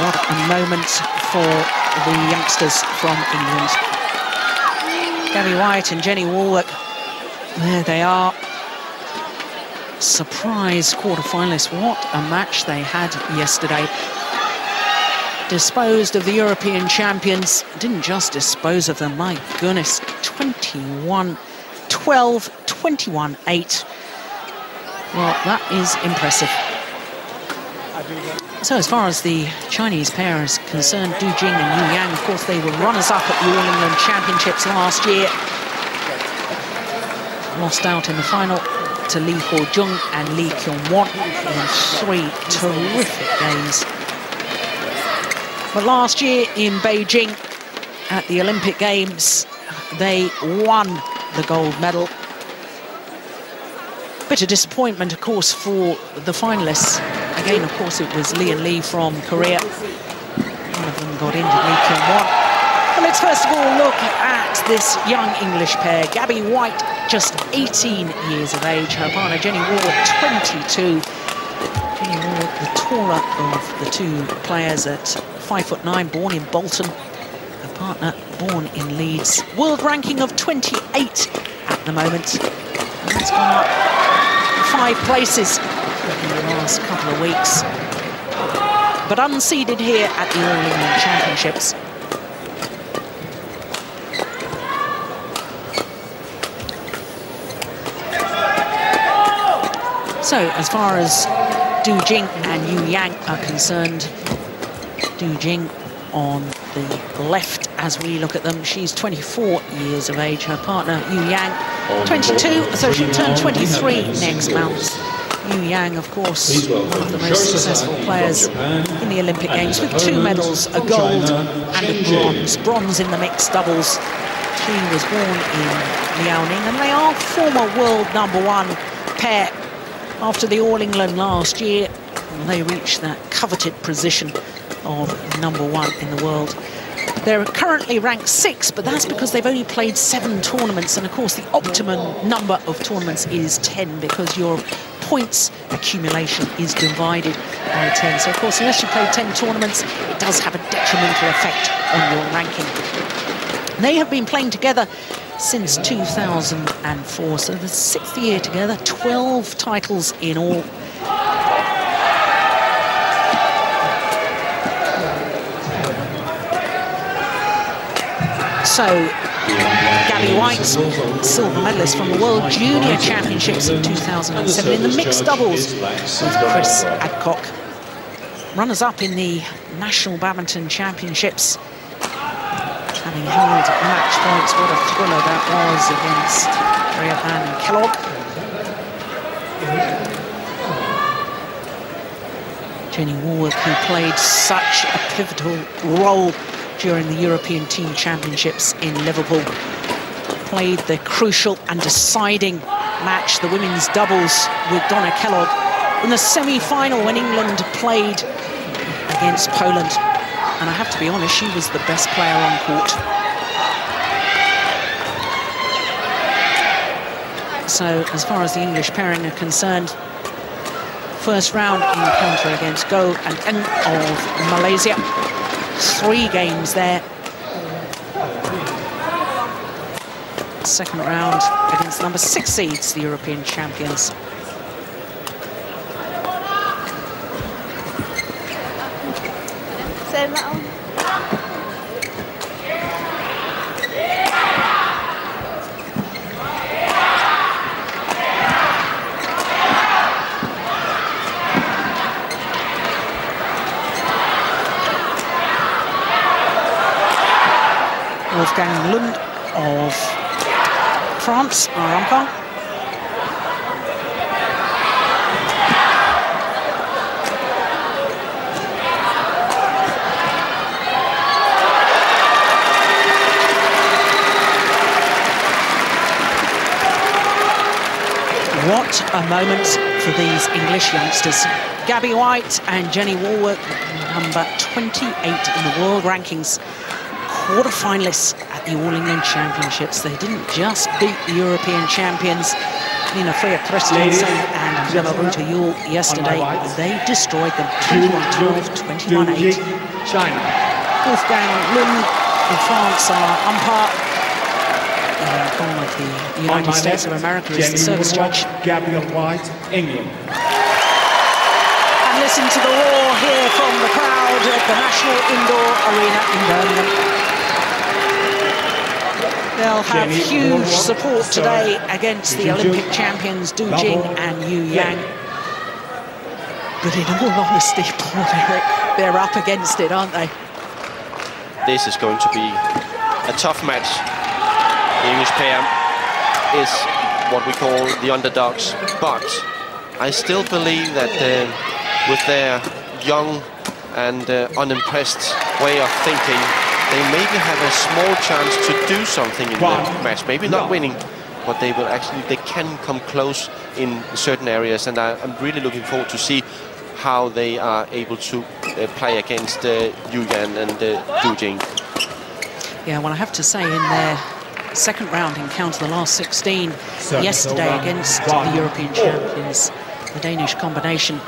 what a moment for the youngsters from England. Gabby White and Jenny Warwick, there they are. Surprise quarter-finalists. What a match they had yesterday. Disposed of the European champions. Didn't just dispose of them, my goodness. 21-12, 21-8. Well, that is impressive. So as far as the Chinese pair is concerned, Du Jing and Yu Yang, of course, they were runners-up at the All England Championships last year. Lost out in the final to Lee Ho-jung and Lee Kyung-won in 3 terrific games. But last year in Beijing at the Olympic Games, they won the gold medal. Bit of disappointment, of course, for the finalists. Again, of course, it was Lee and Lee from Korea. One of them got injured, Lee Kyung-won. But let's first of all look at this young English pair. Gabby White, just 18 years of age. Her partner, Jenny Warwick, 22. Jenny Warwick, the taller of the two players at 5'9", born in Bolton. Her partner, born in Leeds. World ranking of 28 at the moment. And that's gone up 5 places in the last couple of weeks. But unseeded here at the All England Championships. So, as far as Du Jing and Yu Yang are concerned, Du Jing on the left as we look at them. She's 24 years of age. Her partner, Yu Yang, 22, so she'll turn 23 next month. Yu Yang, of course, one of the most successful players in the Olympic Games, with 2 medals, a gold and a bronze. Bronze in the mixed doubles. She was born in Liaoning, and they are former world #1 pair. After the All England last year, they reached that coveted position of #1 in the world. They're currently ranked 6, but that's because they've only played 7 tournaments. And of course, the optimum number of tournaments is 10, because your points accumulation is divided by 10. So of course, unless you play 10 tournaments, it does have a detrimental effect on your ranking. They have been playing together since 2004, so the 6th year together, 12 titles in all. So, Gabby White, silver medalist from the World Junior Championships in 2007 in the mixed doubles with Chris Adcock. Runners-up in the National Badminton Championships, having held match points. What a thriller that was against Ryapan and Kellogg. Jenny Warwick, who played such a pivotal role during the European Team Championships in Liverpool, played the crucial and deciding match, the women's doubles with Donna Kellogg, in the semi-final when England played against Poland. And I have to be honest, she was the best player on court. So, as far as the English pairing are concerned, first round encounter against Go and Eng of Malaysia. 3 games there. Second round against number 6 seeds, the European champions. Lund of France, our umpire. What a moment for these English youngsters. Gabby White and Jenny Warwick, number 28 in the world rankings. Quarter-finalists at the All England Championships. They didn't just beat the European champions, Nina Freya Christensen and Belarus yesterday. They destroyed them 21-12, 21-8. China. Wolfgang Lund in France are umpire. In form of the United States of America is the service judge. Gabrielle, England. And listen to the roar here from the crowd at the National Indoor Arena in Birmingham. They'll have huge support today against the Olympic champions Du Jing and Yu Yang. But in all honesty, Paul Eric, they're up against it, aren't they? This is going to be a tough match. The English pair is what we call the underdogs, but I still believe that with their young and unimpressed way of thinking, they maybe have a small chance to do something in the match. Maybe not winning, but they can come close in certain areas, and I'm really looking forward to see how they are able to play against Yu Yan and Du Jing. Yeah, well, I have to say, in their second round encounter, the last 16 yesterday against the European champions, the Danish combination,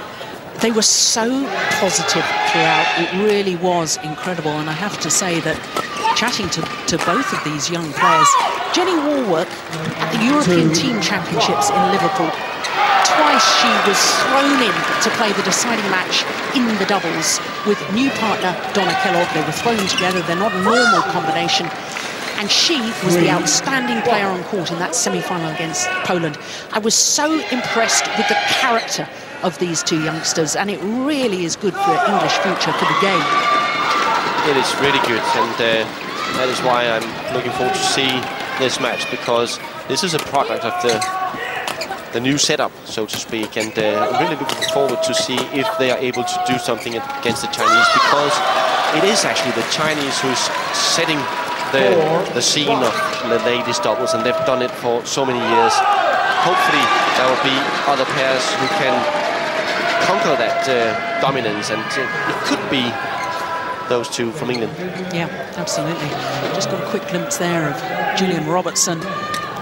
they were so positive throughout. It really was incredible. And I have to say that chatting to both of these young players, Jenny WALLWORK at the European Team Championships in Liverpool, twice she was thrown in to play the deciding match in the doubles with new partner Donna Kellogg. They were thrown together. They're not a normal combination. And she was the outstanding player on court in that semi-final against Poland. I was so impressed with the character of these two youngsters, and it really is good for English future for the game. It is really good, and that is why I'm looking forward to see this match, because this is a product of the new setup, so to speak, and I'm really looking forward to see if they are able to do something against the Chinese, because it is actually the Chinese who's setting the scene of the ladies doubles, and they've done it for so many years. Hopefully there will be other pairs who can conquer that dominance, and it could be those two from England. Yeah, absolutely. Just got a quick glimpse there of Julian Robertson,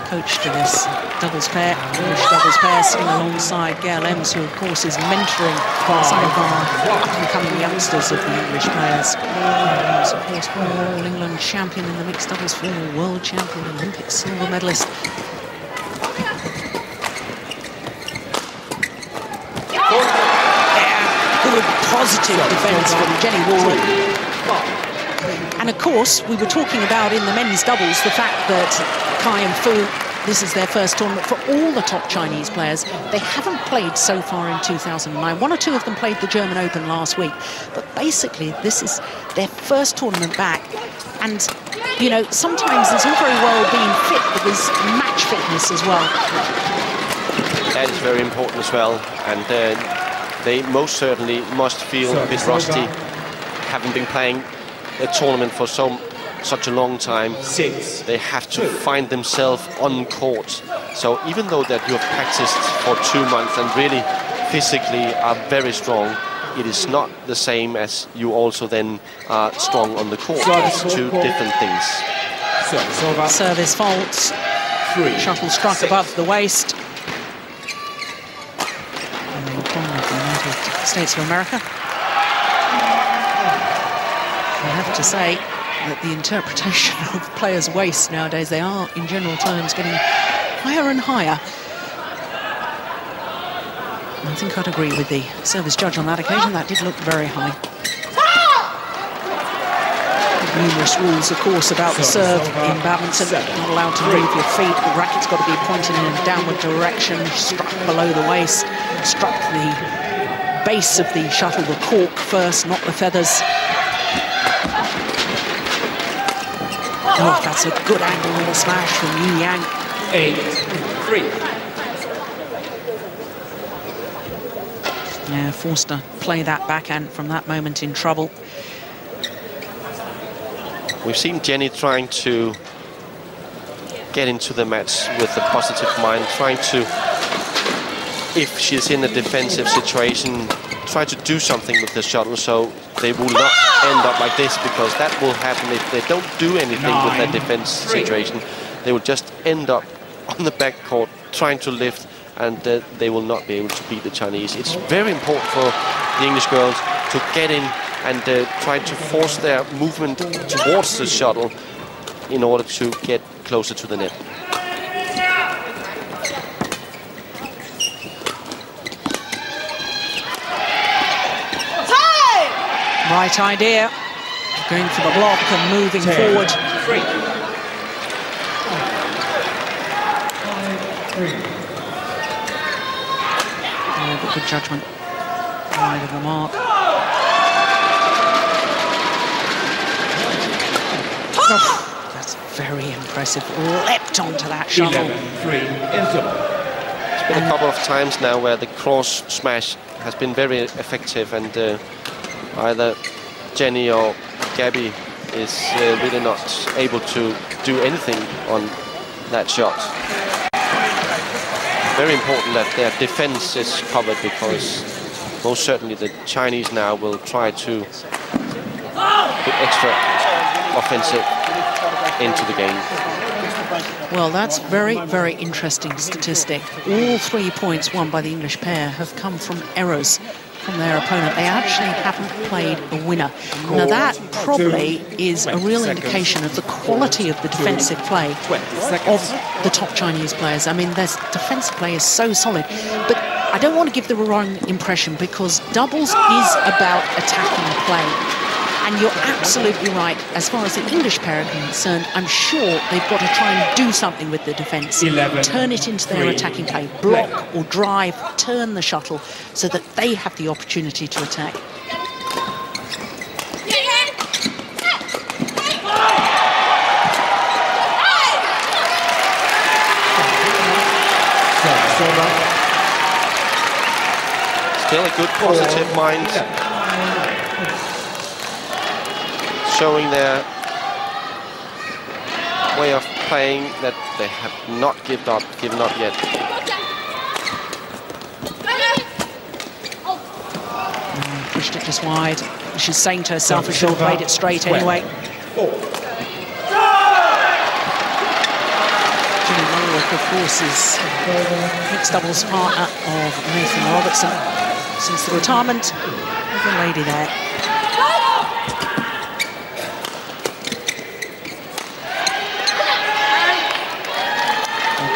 coach to this doubles pair, English doubles pair, sitting alongside Gail Ems, who of course is mentoring some of our up-and-coming youngsters of the English players. And of course, All England champion in the mixed doubles, former world champion, Olympic silver medalist. Good, positive defence from Jenny WALLWORK. And of course, we were talking about in the men's doubles the fact that Kai and Fu, this is their first tournament for all the top Chinese players. They haven't played so far in 2009. One or two of them played the German Open last week. But basically, this is their first tournament back. And, you know, sometimes it's all very well being fit, but there's match fitness as well. That is very important as well. And they most certainly must feel a bit rusty, having been playing a tournament for such a long time. They have to find themselves on court. So even though that you have practiced for 2 months and really physically are very strong, it is not the same as you also then are strong on the court. It's two different things. Service faults, shuttle struck above the waist. States of America. I have to say that the interpretation of players' waists nowadays, they are, in general terms, getting higher and higher. I think I'd agree with the service judge on that occasion. That did look very high. Numerous rules, of course, about the serve in badminton. Not allowed to move your feet. The racket's got to be pointed in a downward direction, struck below the waist, struck the base of the shuttle, the cork first, not the feathers. Oh, that's a good angle on the smash from Yu Yang. 8-3. Yeah, forced to play that backhand from that moment in trouble. We've seen Jenny trying to get into the match with a positive mind, trying to, if she's in a defensive situation, try to do something with the shuttle so they will not end up like this, because that will happen if they don't do anything with that defense situation. They will just end up on the backcourt trying to lift and they will not be able to beat the Chinese. It's very important for the English girls to get in and try to force their movement towards the shuttle in order to get closer to the net. Right idea. Going for the block and moving forward. But good judgment. Wide of the mark. Oh, that's very impressive. Leapt onto that shuttle. 11-3 interval. It's been a couple of times now where the cross smash has been very effective, and either Jenny or Gabby is really not able to do anything on that shot. Very important that their defense is covered, because most certainly the Chinese now will try to put extra offensive into the game. Well, that's very, very interesting statistic. All 3 points won by the English pair have come from errors from their opponent. They actually haven't played a winner. Now that probably is a real indication of the quality of the defensive play of the top Chinese players. I mean, their defensive play is so solid, but I don't want to give the wrong impression, because doubles is about attacking play. And you're absolutely right. As far as the English pair are concerned, I'm sure they've got to try and do something with the defence. Turn it into their attacking play. Block or drive, turn the shuttle so that they have the opportunity to attack. Still a good positive mind. Showing their way of playing, that they have not given up yet. Pushed it just wide. She's saying to herself, she should have played it straight anyway. Jing, of course, is mixed doubles partner of Nathan Robertson since the retirement. The lady there.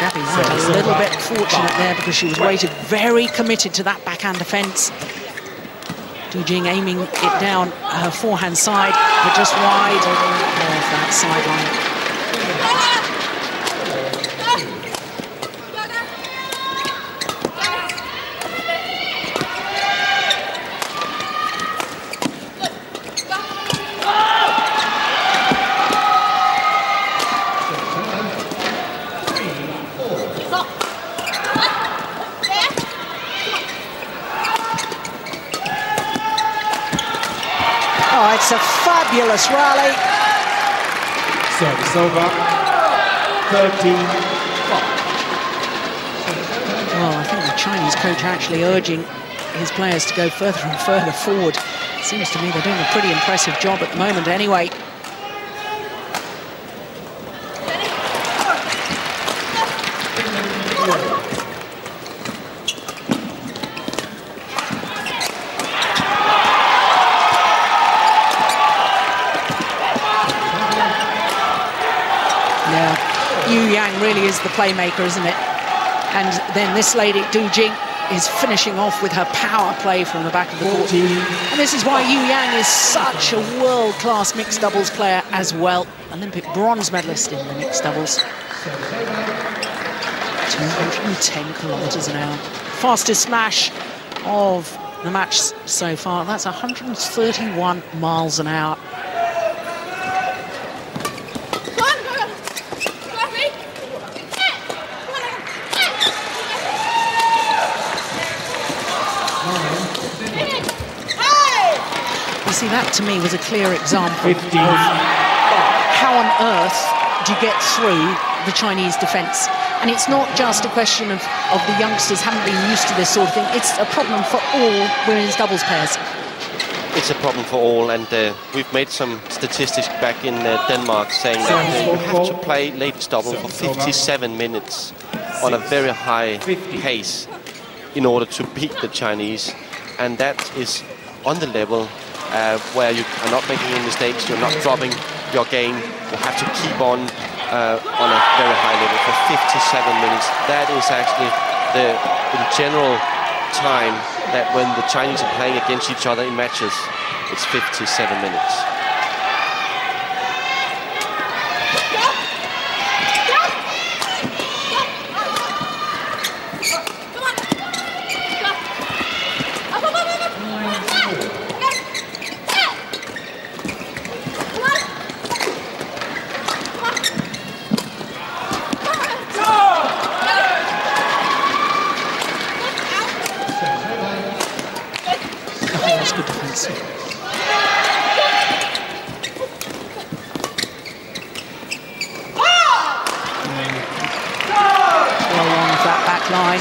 Gabby White a little bit fortunate there, because she was weighted, very committed to that backhand defence. Jing aiming it down her forehand side, but just wide of that sideline. It's a fabulous rally. Service over. 13-5. Well, I think the Chinese coach actually urging his players to go further and further forward. Seems to me they're doing a pretty impressive job at the moment anyway. Really is the playmaker, isn't it? And then this lady, Jing, is finishing off with her power play from the back of the court. And this is why Yu Yang is such a world-class mixed doubles player as well. Olympic bronze medalist in the mixed doubles. 210 kilometers an hour. Fastest smash of the match so far. That's 131 miles an hour. See, that to me was a clear example of how on earth do you get through the Chinese defence. And it's not just a question of the youngsters haven't been used to this sort of thing. It's a problem for all women's doubles pairs. It's a problem for all, and we've made some statistics back in Denmark saying that you have to play ladies double for 57 minutes on a very high pace in order to beat the Chinese, and that is on the level where you are not making any mistakes, you're not dropping your game, you have to keep on a very high level for 57 minutes. That is actually the in general time that when the Chinese are playing against each other in matches, it's 57 minutes.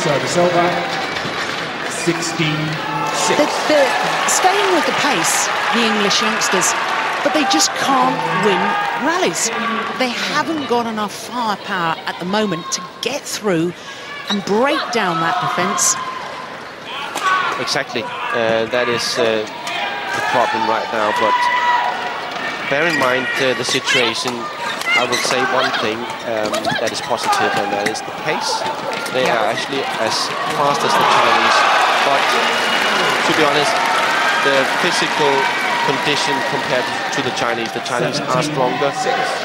Service over, 16-6. They're staying with the pace, the English youngsters, but they just can't win rallies. They haven't got enough firepower at the moment to get through and break down that defence. Exactly, that is the problem right now, but bear in mind the situation. I would say one thing that is positive, and that is the pace. They are actually as fast as the Chinese, but to be honest, the physical condition compared to the Chinese are stronger,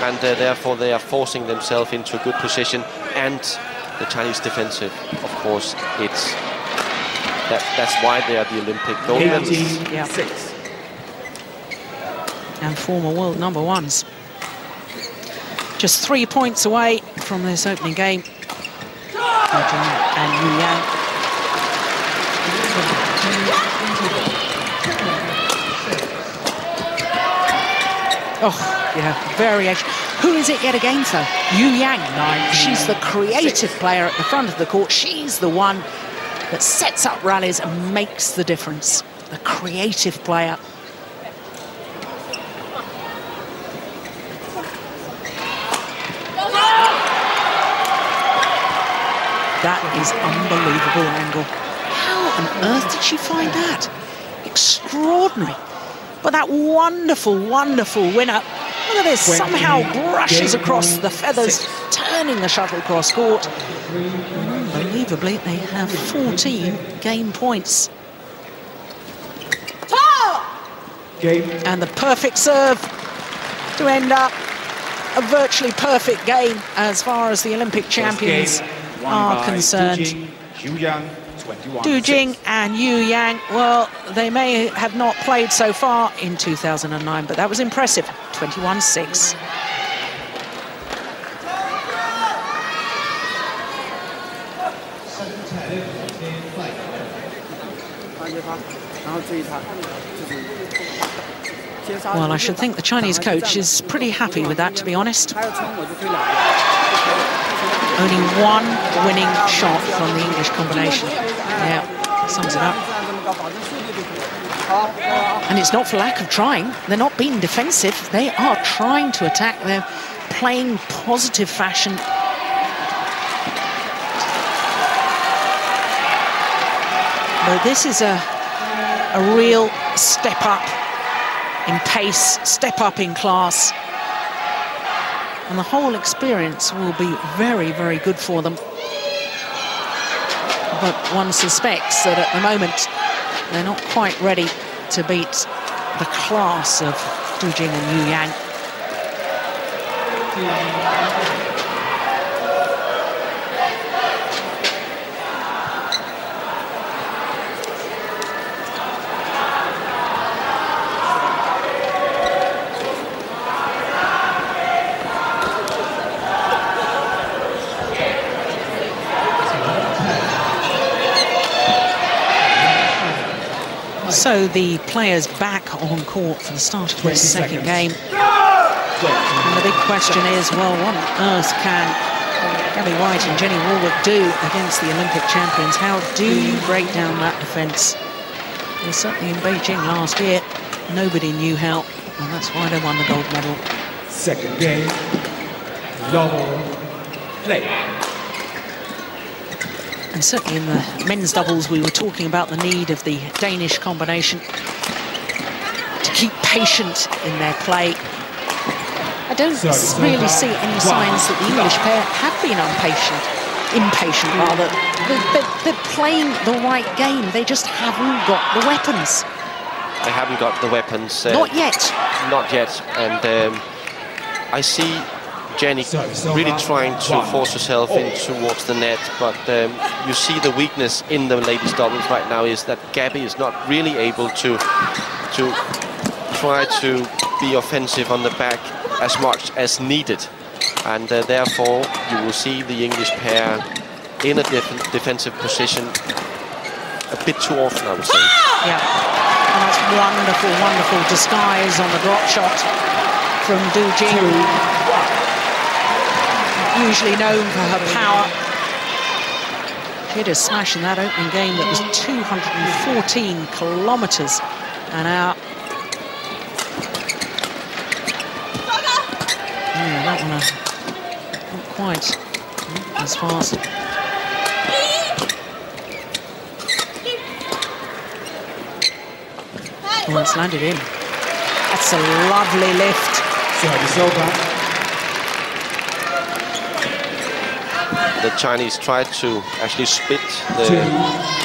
and therefore they are forcing themselves into a good position. And the Chinese defensive, of course, that's why they are the Olympic gold medalists. And former world number ones. Just 3 points away from this opening game. Jing and Yu Yang. Oh, yeah, variation. Who is it yet again, though? Yu Yang. She's the creative player at the front of the court. She's the one that sets up rallies and makes the difference. The creative player. That is unbelievable angle. How on earth did she find that? Extraordinary. But that wonderful, wonderful winner. Look at this, somehow brushes across the feathers, turning the shuttle cross court. And unbelievably, they have 14 game points. And the perfect serve to end up a virtually perfect game as far as the Olympic champions are concerned. Du Jing and Yu Yang, well, they may have not played so far in 2009, but that was impressive. 21-6. Well, I should think the Chinese coach is pretty happy with that, to be honest. Only one winning shot from the English combination. Yeah, sums it up. And it's not for lack of trying. They're not being defensive. They are trying to attack. They're playing positive fashion. But this is a real step up in pace, step up in class. And the whole experience will be very, very good for them. But one suspects that at the moment, they're not quite ready to beat the class of Du Jing and Yu Yang. So the players back on court for the start of this second game. And the big question is, well, what on earth can Gabby White and Jenny Wallwork do against the Olympic champions? How do you break down that defence? Well, certainly in Beijing last year, nobody knew how, and that's why they won the gold medal. Second game, level play. And certainly in the men's doubles, we were talking about the need of the Danish combination to keep patient in their play. I don't really see any signs that the English pair have been impatient rather. They're playing the right game. They just haven't got the weapons. They haven't got the weapons. Not yet. Not yet. And I see Jenny really trying to force herself in towards the net, but you see the weakness in the ladies' doubles right now is that Gabby is not really able to try to be offensive on the back as much as needed, and therefore you will see the English pair in a defensive position a bit too often, I would say. Yeah, and that's wonderful, wonderful disguise on the drop shot from Jing. Usually known for her power. She had a smash in that opening game that was 214 kilometers an hour. Yeah, that one not quite as fast. Well, it's landed in. That's a lovely lift. Service over. The Chinese tried to actually split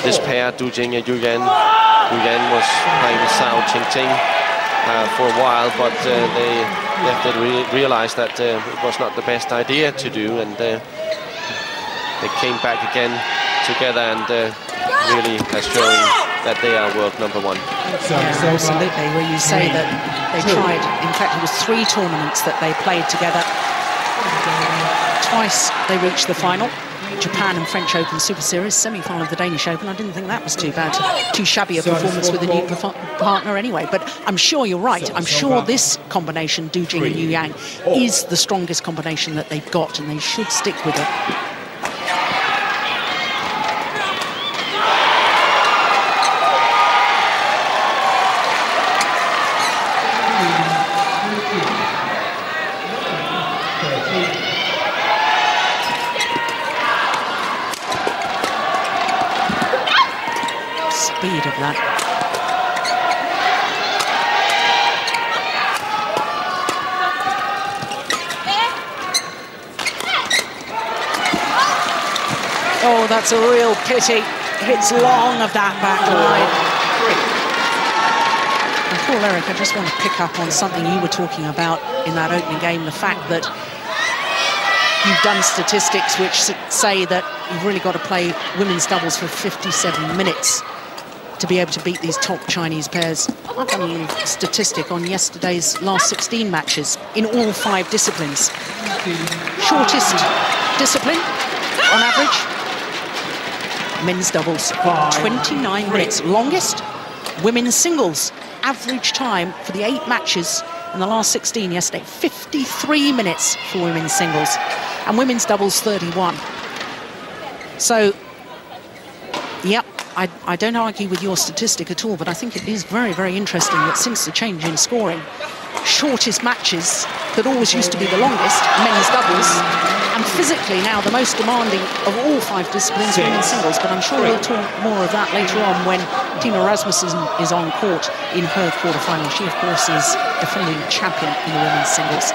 this pair, Du Jing and Yu Yan. Yu Yan was playing with Sao Qing for a while, but they realized that it was not the best idea to do, and they came back again together and really has shown that they are world #1. Yeah, absolutely. Where you say that they tried, in fact, it was 3 tournaments that they played together. Twice they reached the final. Japan and French Open Super Series, semi-final of the Danish Open. I didn't think that was too bad, too shabby a performance with a new partner anyway. But I'm sure you're right. I'm sure this combination, Du Jing and Yu Yang, is the strongest combination that they've got, and they should stick with it. Speed of that. Oh, that's a real pity. Hits long of that back line. And Paul, Eric, I just want to pick up on something you were talking about in that opening game, the fact that you've done statistics which say that you've really got to play women's doubles for 57 minutes to be able to beat these top Chinese pairs. I've done a little statistic on yesterday's last 16 matches in all 5 disciplines. Shortest discipline, on average, men's doubles, 29 minutes. Longest, women's singles. Average time for the 8 matches in the last 16 yesterday, 53 minutes for women's singles. And women's doubles, 31. So, yep. I don't argue with your statistic at all, but I think it is very, very interesting that since the change in scoring, shortest matches that always used to be the longest, men's doubles, and physically now the most demanding of all 5 disciplines, women's singles. But I'm sure we'll talk more of that later on when Tina Rasmussen is on court in her quarter-final. She, of course, is defending champion in the women's singles.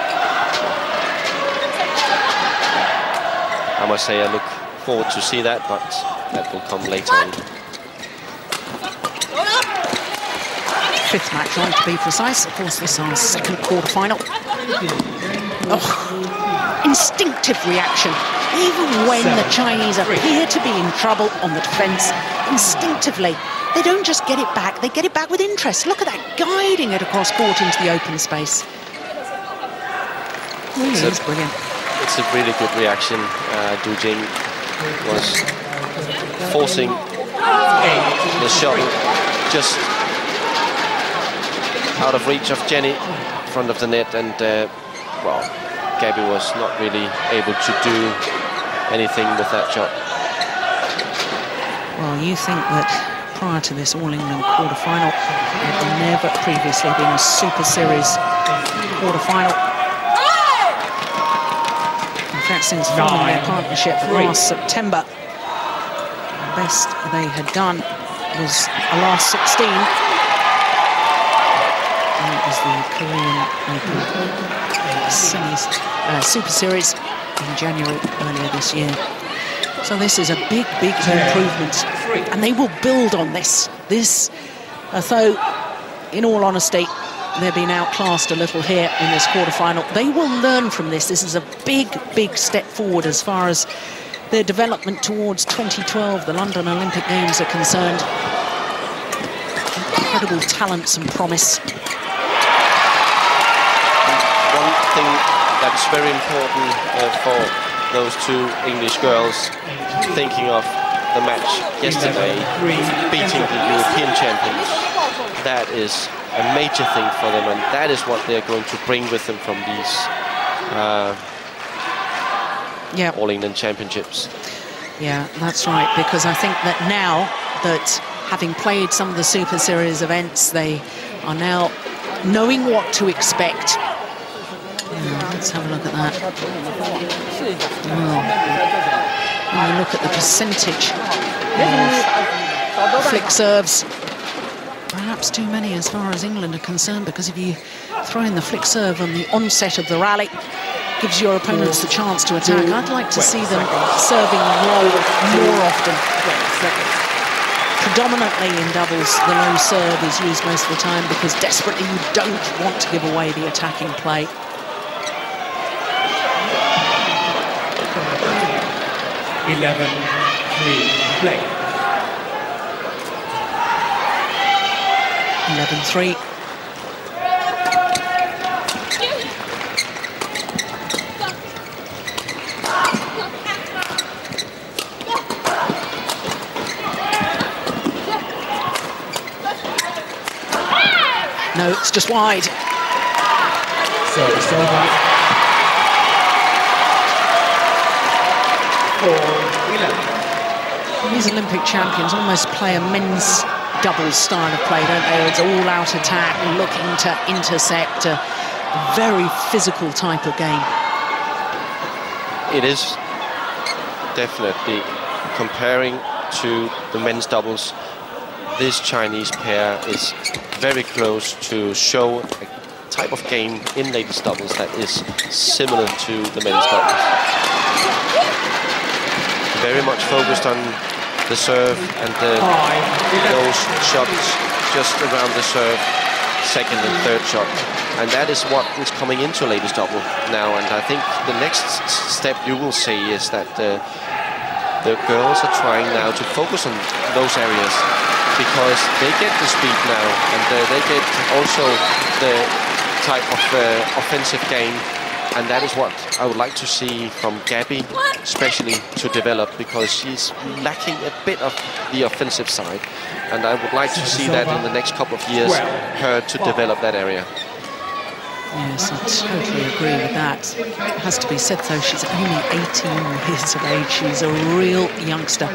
I must say I look forward to see that, but that will come later on. 5th match on, to be precise. Of course, this is our 2nd quarter-final. Oh, instinctive reaction. Even when the Chinese appear to be in trouble on the defence, instinctively, they don't just get it back, they get it back with interest. Look at that, guiding it across court into the open space. Really is brilliant. It's a really good reaction. Du Jing was forcing the shot just out of reach of Jenny in front of the net, and well, Gabby was not really able to do anything with that shot. Well, you think that prior to this All-England quarter-final, there had never previously been a Super Series quarter-final. In fact, since forming their partnership last September, best they had done was a last 16. And it was the Korean Open Super Series in January earlier this year. So this is a big, big improvement. And they will build on this. Though, in all honesty, they're being outclassed a little here in this quarterfinal. They will learn from this. This is a big, big step forward as far as their development towards 2012, the London Olympic Games, are concerned. Incredible talents and promise. One thing that's very important for those two English girls, thinking of the match yesterday, beating the European champions, that is a major thing for them, and that is what they're going to bring with them from these All England Championships. Yeah, that's right, because I think that now that having played some of the Super Series events, they are now knowing what to expect. Let's have a look at that. When you look at the percentage of flick serves, perhaps too many as far as England are concerned, because if you throw in the flick serve on the onset of the rally, gives your opponents the chance to attack. I'd like to see them serving low more often. Predominantly in doubles, the low serve is used most of the time because desperately you don't want to give away the attacking play. Eleven, 3, play. 11-3. No, it's just wide. Service over. 4-11. These Olympic champions almost play a men's doubles style of play, don't they? It's all out attack, looking to intercept, a very physical type of game. It is definitely, comparing to the men's doubles, this Chinese pair is very close to show a type of game in ladies doubles that is similar to the men's doubles. Very much focused on the serve and those shots just around the serve, second and third shot. And that is what is coming into ladies double now. And I think the next step you will see is that the girls are trying now to focus on those areas, because they get the speed now, and they get also the type of offensive game, and that is what I would like to see from Gabby, especially to develop, because she's lacking a bit of the offensive side, and I would like to see that in the next couple of years, her to develop that area. Yes, I totally agree with that. It has to be said, though, she's only 18 years of age. She's a real youngster.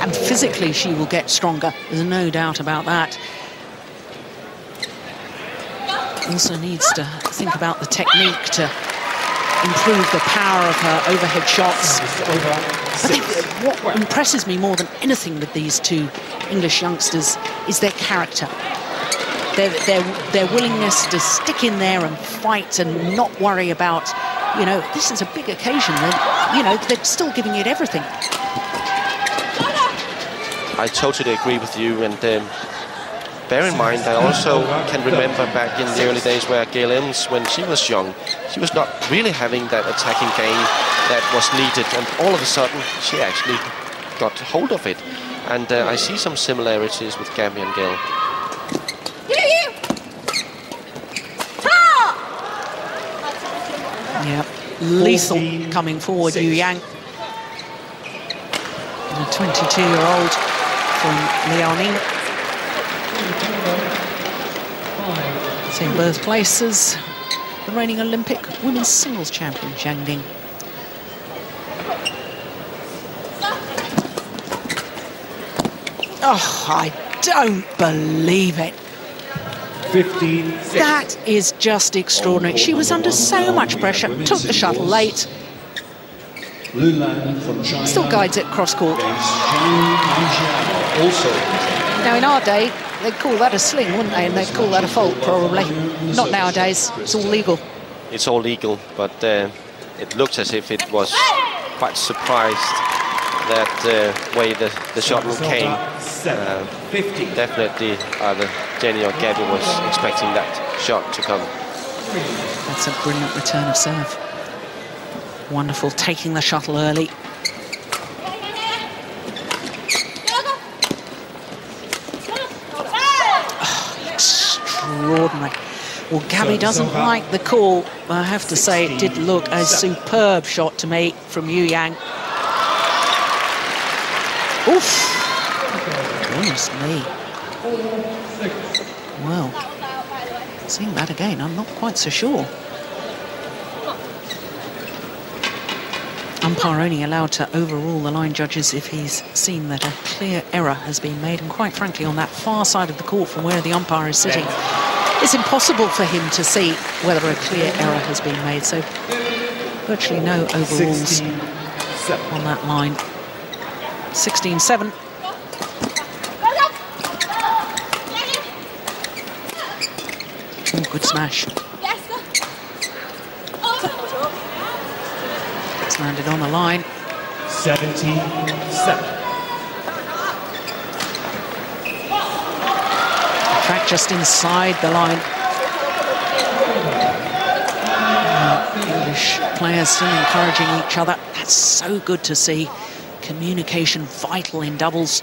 And physically, she will get stronger. There's no doubt about that. Also needs to think about the technique to improve the power of her overhead shots. I think what impresses me more than anything with these two English youngsters is their character. Their willingness to stick in there and fight and not worry about, you know, this is a big occasion. They're still giving it everything. I totally agree with you, and bear in mind, I also can remember back in the early days where Gail Evans, when she was young, she was not really having that attacking game that was needed, and all of a sudden she actually got hold of it. And I see some similarities with Gabby and Gail. Yeah, lethal coming forward, Yu Yang. And a 22-year-old from Liaoning. Same birthplaces. The reigning Olympic women's singles champion, Zhang Ding. Oh, I don't believe it. 15. That is just extraordinary. She was under so much pressure, took the shuttle late. Lulan from China. Still guides it cross court. Also. Now, in our day, they'd call that a sling, wouldn't they? And they'd call that a fault, probably. Not nowadays. It's all legal. It's all legal, but it looks as if it was quite surprised that way the shot came. Definitely either Jenny or Gabby was expecting that shot to come. That's a brilliant return of serve. Wonderful, taking the shuttle early. Oh, extraordinary. Well, Gabby doesn't like the call. I have to say, it did look a superb shot to me from Yu Yang. Oof! Goodness me. Well, seeing that again, I'm not quite so sure. Umpire only allowed to overrule the line judges if he's seen that a clear error has been made. And quite frankly, on that far side of the court from where the umpire is sitting, it's impossible for him to see whether a clear error has been made. So virtually no overrules on that line. 16-7. Oh, good smash. It's landed on the line. 17-7. In fact, just inside the line. English players still encouraging each other. That's so good to see. Communication vital in doubles.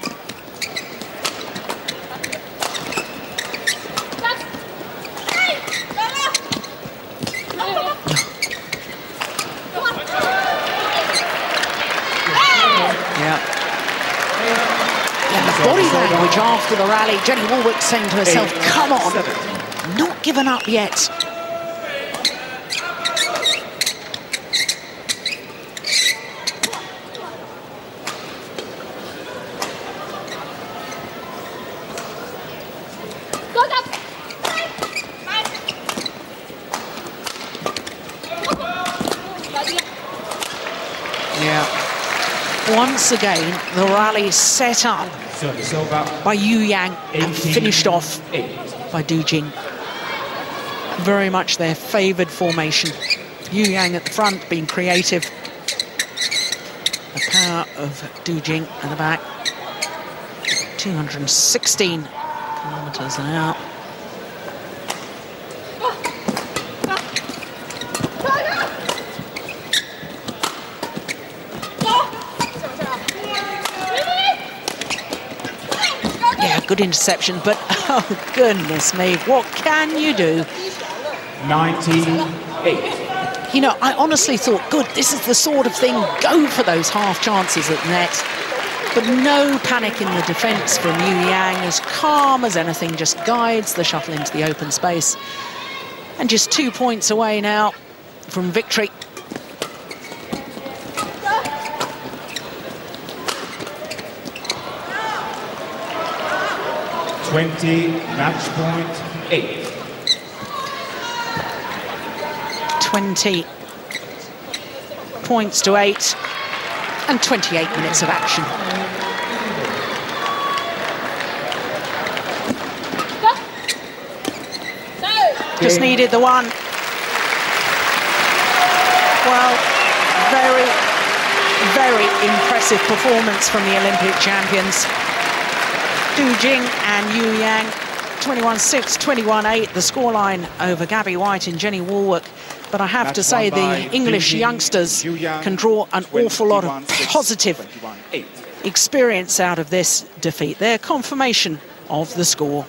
Body language after the rally. Jenny Warwick saying to herself, come on, not given up yet. Yeah. Once again, the rally set up by Yu Yang and finished off by Du Jing. Very much their favoured formation. Yu Yang at the front, being creative. The power of Du Jing at the back. 216 kilometres an hour. Good interception, but oh goodness me, what can you do? 19-8. You know, I honestly thought, good, this is the sort of thing, go for those half chances at net. But no panic in the defence from Yu Yang, as calm as anything, just guides the shuttle into the open space. And just 2 points away now from victory. Match point 8. 20 points to 8 and 28 minutes of action. Just needed the one. Well, very, very impressive performance from the Olympic champions. Du Jing and Yu Yang, 21-6, 21-8, the scoreline over Gabby White and Jenny Warwick. But I have to say, the English youngsters can draw an awful lot of positive experience out of this defeat. Their confirmation of the score.